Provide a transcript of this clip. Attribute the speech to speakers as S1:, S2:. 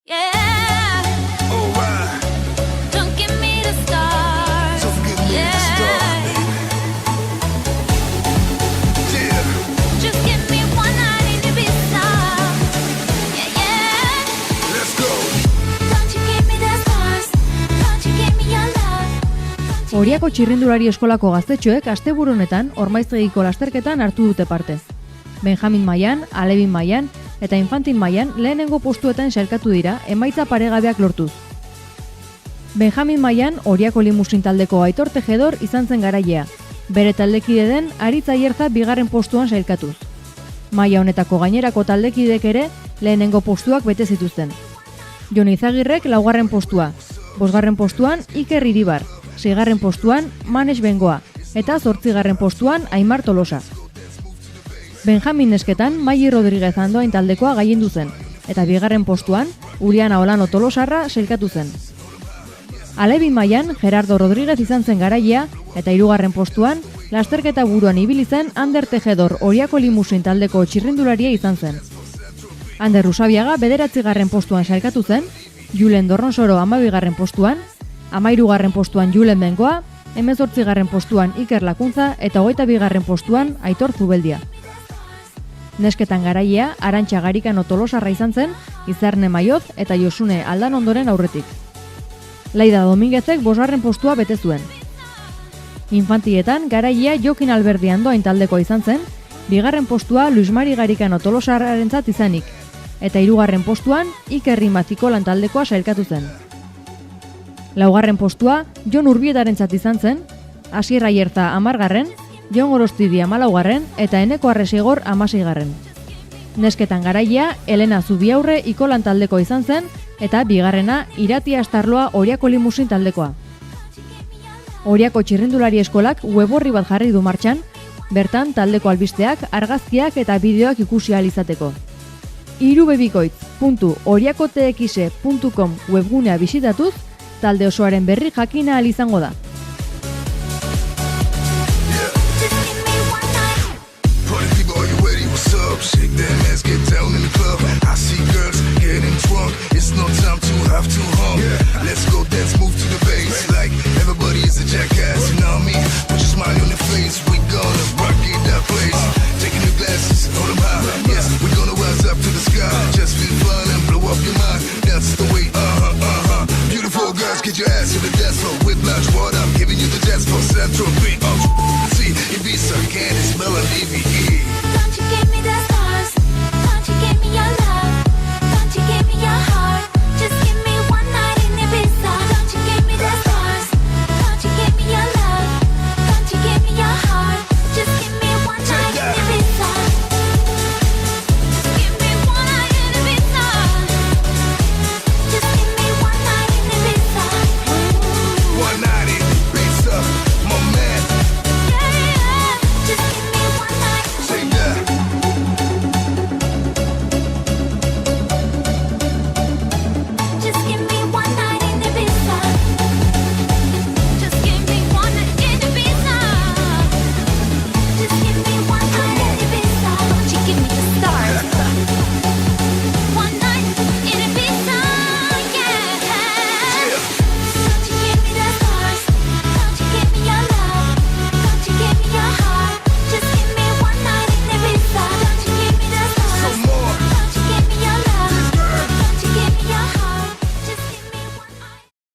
S1: Yeah.
S2: Alright,
S1: Don't give me the stars.
S2: don't give me the stars, baby. Yeah,
S1: Just give me one night in Ibiza. Yeah, yeah.
S2: let's go.
S1: Don't you give me the stars. Don't you give me your love.
S3: Oriako txirrindulari eskolako gaztetxoek asteburu honetan Ormaiztegiko lasterketan hartu dute parte. Benjamin mailan, Alebin mailan eta infantil mailan lehenengo postuetan sailkatu dira emaitza paregabeak lortuz. Benjamin mailan Oriako limusin taldeko Aitor Tejedor izan zen garailea, bere taldekide den Aritz Aierza bigarren postuan sailkatuz. Maila honetako gainerako taldekideek ere lehenengo postuak bete zituzten. Jon Izagirrek laugarren postua, bosgarren postuan Iker Iribar, seigarren postuan Manes Bengoa eta 8. postuan Aimar Tolosa. Benjamin nesketan Maili Rodriguez Andoain taldekoa gailendu zen, eta bigarren postuan Uliana Olano Tolosarra sailkatu zen. Alebin mailan Gerardo Rodriguez izan zen garailea eta 3. postuan lasterketa buruan ibili zen Ander Tejedor Oriako limusin taldeko txirrindularia izan zen. Ander Usabiaga 9. postuan sailkatu zen, Julen Dorronsoro 12. postuan, 13. postuan Julen Bengoa, 18. postuan Iker Lakuntza eta 22. postuan Aitor Zubeldia. Nesketan garailea Arantxa Garikano Tolosarra izan zen, Izarne Maioz eta Josune Aldanondoren aurretik. Laida Dominguezek 5. postua bete zuen. Infantietan garailea Jokin Alberdi Andoain taldekoa izan zen, 2. postua Luis Mari Garikano Tolosarrarentzat izanik, eta 3. postuan Iker Rimazikolan taldekoa sailkatu zen. 4. postua Jon Urbietarentzat izan zen, Asier Aierza 10., Jon Gorostidi 14. eta Eneko Arresegor 16. Nesketan garailea Elena Zubiaurre Ikolan taldeko izan zen, eta 2. Irati Astarloa Oriako limusin taldekoa. Oriako txirrindulari eskolak weborri bat jarri du martxan, bertan taldeko albisteak, argazkiak eta bideoak ikusi ahal izateko. irubebikoitz.oriakotx.com webgunea bisitatuz, talde osoaren berri jakin ahal izango da.
S1: Just give me one night.
S2: Party people, are you ready? What's up? Shake that ass, get down in the club. I see girls getting drunk. It's no time to have to hum. Let's go dance, move to the bass. Like everybody is a jackass, you know me? Put your smile on your face. We gonna rock it that place. Taking your glasses, hold them high. Yes, we gonna rise up to the sky. Just feel fun and blow up your mind. That's the way, Beautiful girls, get your ass to the dance floor. Whiplash, what I'm giving you the dance floor. Central B.